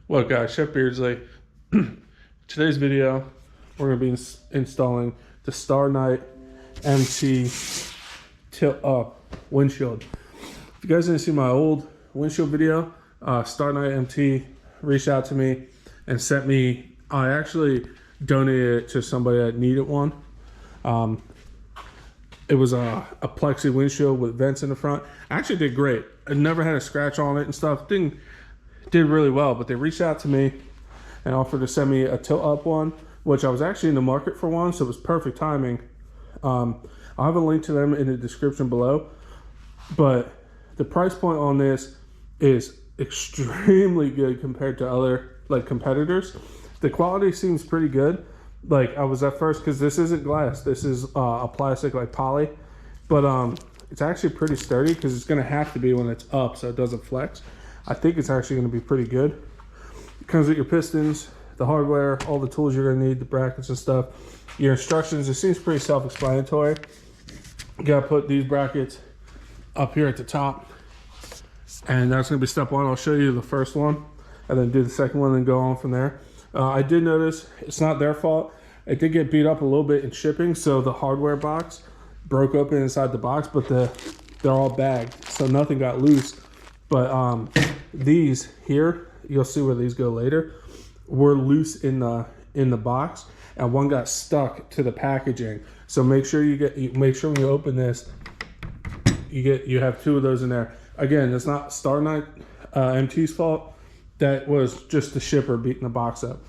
What up, guys? Chef Beardsly. Today's video, we're going to be installing the StarnightMT tilt up windshield. If you guys didn't see my old windshield video, StarnightMT reached out to me and sent me, I actually donated it to somebody that needed one. It was a plexi windshield with vents in the front. Actually did great. I never had a scratch on it and stuff. Did really well, but they reached out to me and offered to send me a tilt up one, which I was actually in the market for one, so it was perfect timing. I'll have a link to them in the description below, but the price point on this is extremely good compared to other competitors. The quality seems pretty good. I was at first, because this isn't glass, this is a plastic like poly, but it's actually pretty sturdy because it's going to have to be when it's up so it doesn't flex. I think it's actually going to be pretty good. It comes with your pistons, the hardware, all the tools you're going to need, the brackets and stuff. Your instructions, it seems pretty self-explanatory. You got to put these brackets up here at the top, and that's going to be step one. I'll show you the first one and then do the second one and go on from there. I did notice it's not their fault. It did get beat up a little bit in shipping, so the hardware box broke open inside the box, but they're all bagged, so nothing got loose. But these here, you'll see where these go later, were loose in the box, and one got stuck to the packaging. So make sure make sure when you open this, you have two of those in there. Again, it's not StarnightMT's fault. That was just the shipper beating the box up.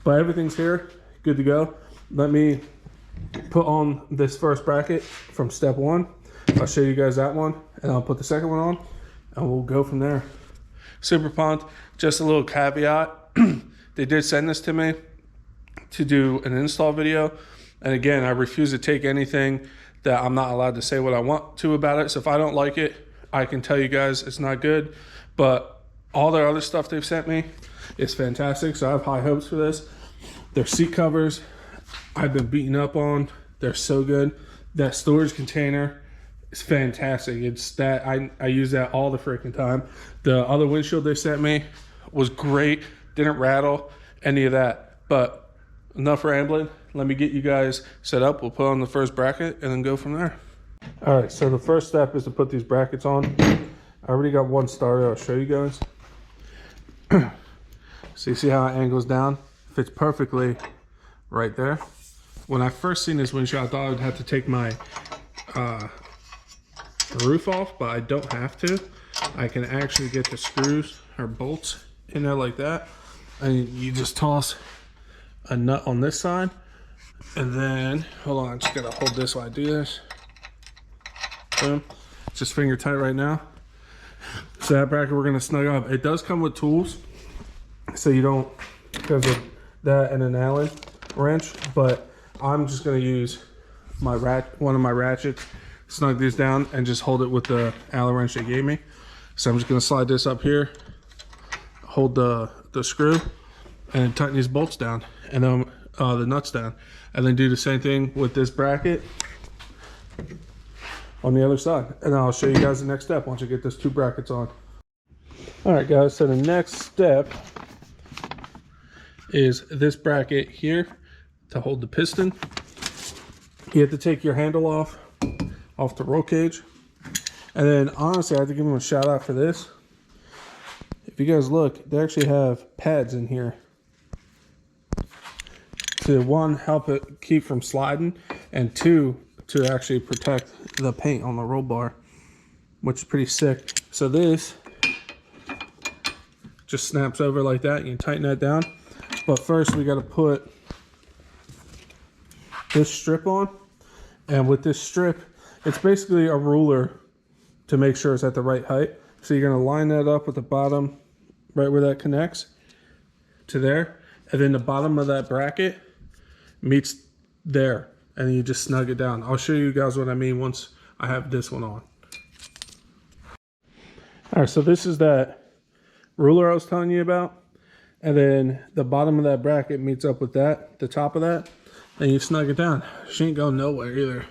But everything's here, good to go. Let me put on this first bracket from step one. I'll show you guys that one, and I'll put the second one on, and we'll go from there. Super pumped. Just a little caveat. They did send this to me to do an install video. And again, I refuse to take anything that I'm not allowed to say what I want to about it. So if I don't like it, I can tell you guys it's not good. But all their other stuff they've sent me is fantastic. So I have high hopes for this. Their seat covers, I've been beaten up on. They're so good. That storage container, it's fantastic. It's that I use that all the freaking time. The other windshield they sent me was great. Didn't rattle, any of that. But enough rambling. Let me get you guys set up. We'll put on the first bracket and then go from there. All right, so the first step is to put these brackets on. I already got one started. I'll show you guys. So you see how it angles down? Fits perfectly right there. When I first seen this windshield, I thought I would have to take my roof off, but I don't have to. I can actually get the screws or bolts in there like that, and you just toss a nut on this side, and then hold on, I just gotta hold this while I do this. Boom. It's just finger tight right now. So that bracket we're gonna snug up. It does come with tools, so you don't, because of that and an Allen wrench, but I'm just gonna use my one of my ratchets, snug these down, and just hold it with the Allen wrench they gave me. So I'm just gonna slide this up here, hold the screw, and tighten these bolts down, and then the nuts down, and then do the same thing with this bracket on the other side. And I'll show you guys the next step once I get those two brackets on. All right, guys, so the next step is this bracket here to hold the piston. You have to take your handle off the roll cage. And then honestly, I have to give them a shout out for this. If you guys look, they actually have pads in here to, one, help it keep from sliding, and two, to actually protect the paint on the roll bar, which is pretty sick. So this just snaps over like that. You can tighten that down. But first we got to put this strip on, and with this strip, it's basically a ruler to make sure it's at the right height. So you're going to line that up with the bottom, right where that connects to there, and then the bottom of that bracket meets there, and you just snug it down. I'll show you guys what I mean once I have this one on. All right, so this is that ruler I was telling you about, and then the bottom of that bracket meets up with that, the top of that, and you snug it down. She ain't going nowhere either.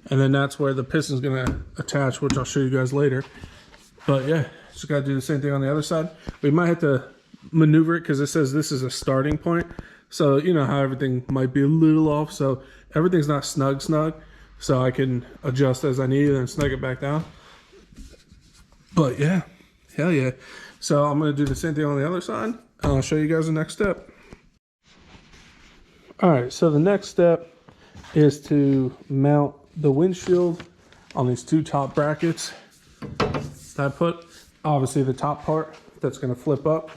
And then that's where the piston's gonna attach, which I'll show you guys later. But yeah, just gotta do the same thing on the other side. We might have to maneuver it because it says this is a starting point. So you know how everything might be a little off. So everything's not snug. So I can adjust as I need and snug it back down. But yeah, hell yeah. So I'm going to do the same thing on the other side. And I'll show you guys the next step. All right, so the next step is to mount the windshield on these two top brackets that I put. Obviously the top part that's going to flip up.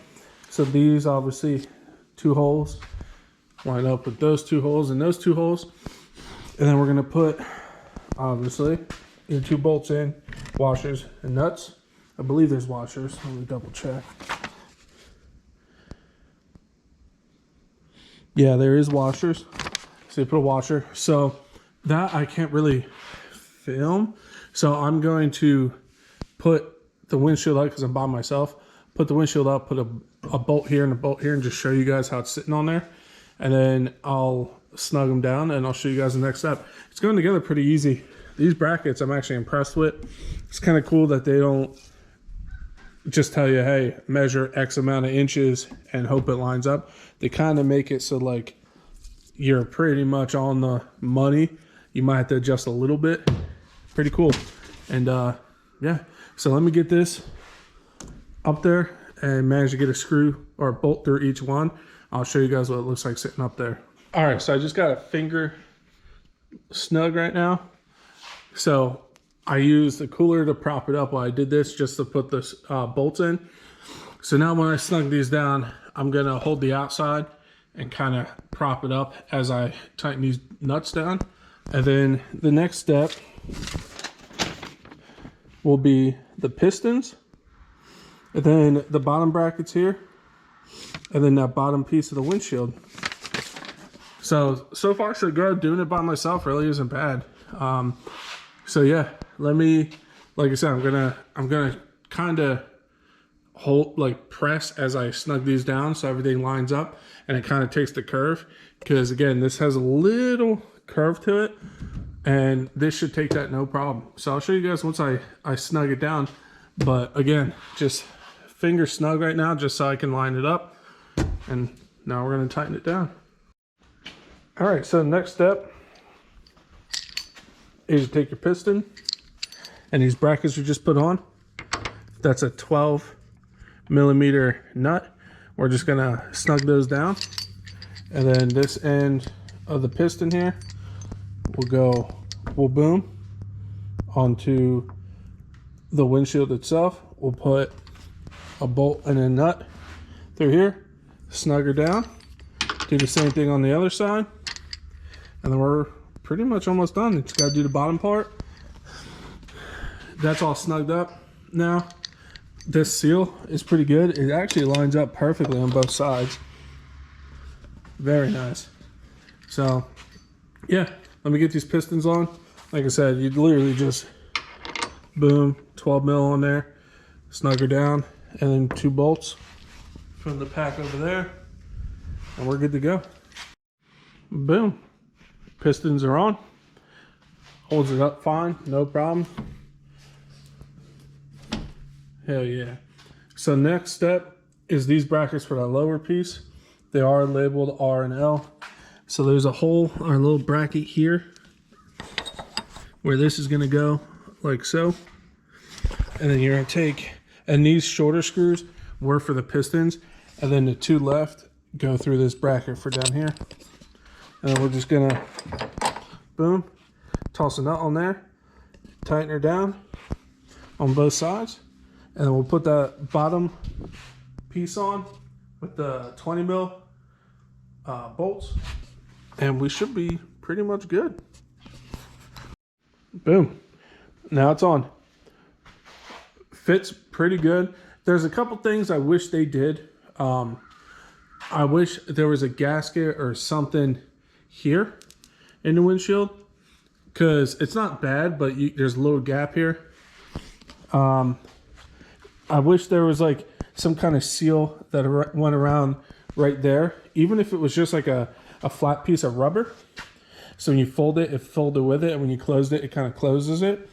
So these obviously 2 holes line up with those 2 holes and those 2 holes. And then we're going to put obviously your 2 bolts in, washers and nuts. I believe there's washers. Let me double check. Yeah, there is washers. So you put a washer. So that I can't really film. So I'm going to put the windshield up because I'm by myself. Put the windshield up, put a bolt here and a bolt here and just show you guys how it's sitting on there. And then I'll snug them down and I'll show you guys the next step. It's going together pretty easy. These brackets I'm actually impressed with. It's kind of cool that they don't just tell you, hey, measure X amount of inches and hope it lines up. They kind of make it so like you're pretty much on the money. You might have to adjust a little bit. Pretty cool. And yeah, so let me get this up there and manage to get a screw or a bolt through each one. I'll show you guys what it looks like sitting up there. All right, so I just got a finger snug right now. So I used the cooler to prop it up while I did this, just to put the bolts in. So now when I snug these down, I'm gonna hold the outside and kind of prop it up as I tighten these nuts down. And then the next step will be the pistons, and then the bottom brackets here, and then that bottom piece of the windshield. So far so good. Doing it by myself really isn't bad. So yeah, let me, like I said, I'm gonna kind of hold, like press as I snug these down so everything lines up and it kind of takes the curve, because again, this has a little curve to it and this should take that no problem. So I'll show you guys once I snug it down. But again, just finger snug right now just so I can line it up. And now we're going to tighten it down. All right, so the next step is to take your piston and these brackets we just put on. That's a 12mm nut. We're just gonna snug those down. And then this end of the piston here will boom onto the windshield itself. We'll put a bolt and a nut through here, snug her down, do the same thing on the other side, and then we're pretty much almost done. Just gotta do the bottom part. That's all snugged up now. This seal is pretty good. It actually lines up perfectly on both sides. Very nice. So yeah, let me get these pistons on. Like I said, you literally just boom, 12mm on there, snug her down, and then 2 bolts from the pack over there, and we're good to go. Boom. Pistons are on. Holds it up fine, no problem. Hell yeah. So next step is these brackets for that lower piece. They are labeled R and L. So there's a hole, our little bracket here, where this is gonna go like so. And then you're gonna take, and these shorter screws were for the pistons, and then the 2 left go through this bracket for down here. And we're just gonna, boom, toss a nut on there, tighten her down on both sides, and then we'll put that bottom piece on with the 20mm bolts, and we should be pretty much good. Boom. Now it's on. Fits pretty good. There's a couple things I wish they did. I wish there was a gasket or something here in the windshield, because it's not bad, but there's a little gap here. I wish there was like some kind of seal that went around right there, even if it was just like a flat piece of rubber. So when you fold it, it folded with it, and when you closed it, it kind of closes it,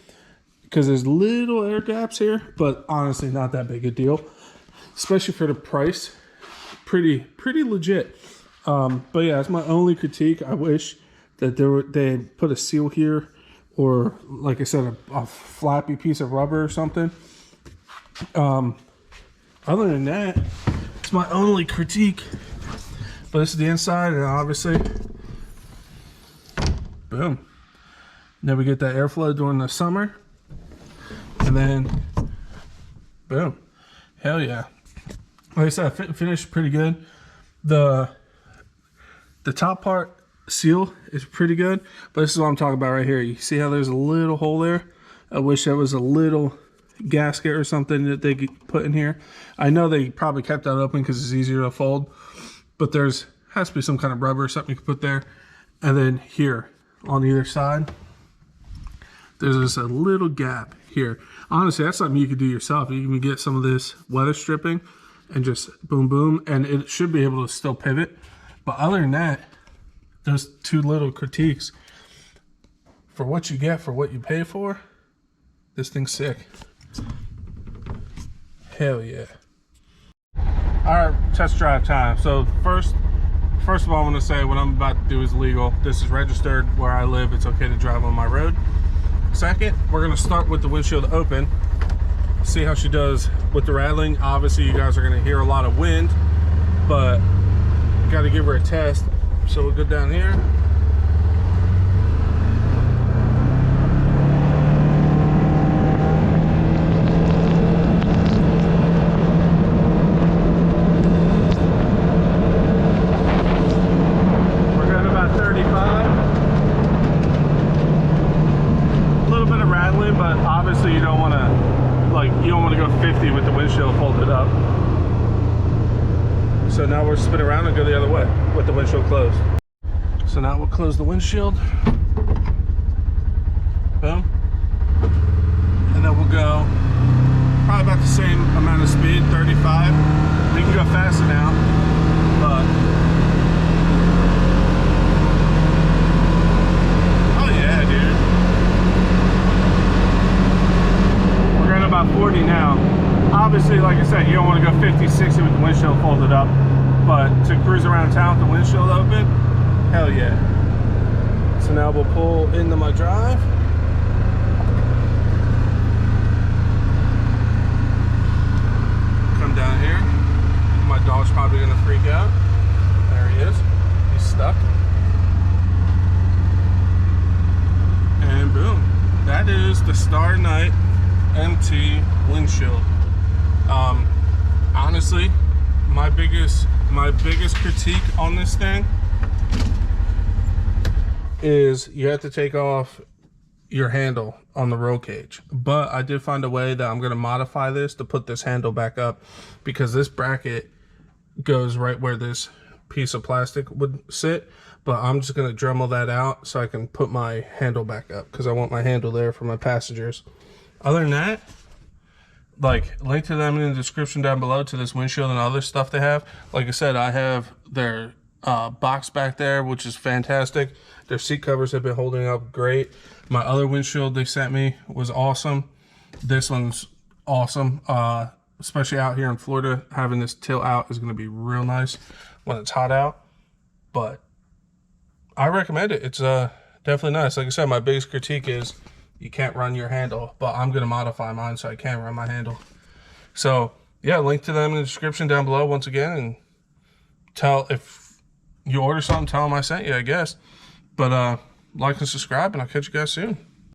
because there's little air gaps here, but honestly not that big a deal, especially for the price. pretty legit. But yeah, that's my only critique. I wish that they put a seal here, or like I said, a flappy piece of rubber or something. Other than that, it's my only critique. But this is the inside, and obviously, boom. Then we get that airflow during the summer, and then, boom. Hell yeah. Like I said, finished pretty good. The top part seal is pretty good, but this is what I'm talking about right here. You see how there's a little hole there? I wish there was a little gasket or something that they could put in here. I know they probably kept that open because it's easier to fold, but has to be some kind of rubber or something you can put there. And then here on either side, there's just a little gap here. Honestly, that's something you could do yourself. You can get some of this weather stripping and just boom, boom, and it should be able to still pivot. But other than that, those two little critiques. For what you get, for what you pay for, this thing's sick. Hell yeah. All right, test drive time. So first of all, I want to say what I'm about to do is legal. This is registered where I live. It's okay to drive on my road. Second, we're going to start with the windshield open. See how she does with the rattling. Obviously, you guys are going to hear a lot of wind, but got to give her a test. So we'll go down here. We're going about 35. A little bit of rattling, but obviously you don't want to go 50 with the windshield folded up. So now we're spin around and go the other way with the windshield closed. So now we'll close the windshield. Boom. And then we'll go probably about the same amount of speed, 35. We can go faster now, but oh yeah, dude. We're going about 40 now. Obviously, like I said, you don't want to go 50, 60 with the windshield folded up, but to cruise around town with the windshield open, hell yeah. So now we'll pull into my drive. Come down here. My dog's probably gonna freak out. There he is. He's stuck. And boom. That is the StarnightMT windshield. Honestly, my biggest critique on this thing is you have to take off your handle on the roll cage, but I did find a way that I'm going to modify this to put this handle back up, because this bracket goes right where this piece of plastic would sit, but I'm just going to Dremel that out so I can put my handle back up, because I want my handle there for my passengers. Other than that, like, link to them in the description down below to this windshield and other stuff they have. Like I said, I have their box back there, which is fantastic. Their seat covers have been holding up great. My other windshield they sent me was awesome. This one's awesome. Especially out here in Florida, having this tilt out is going to be real nice when it's hot out. But I recommend it. It's definitely nice. Like I said, my biggest critique is you can't run your handle, but I'm going to modify mine so I can run my handle. So yeah, link to them in the description down below once again, and if you order something, tell them I sent you, I guess. But like and subscribe, and I'll catch you guys soon.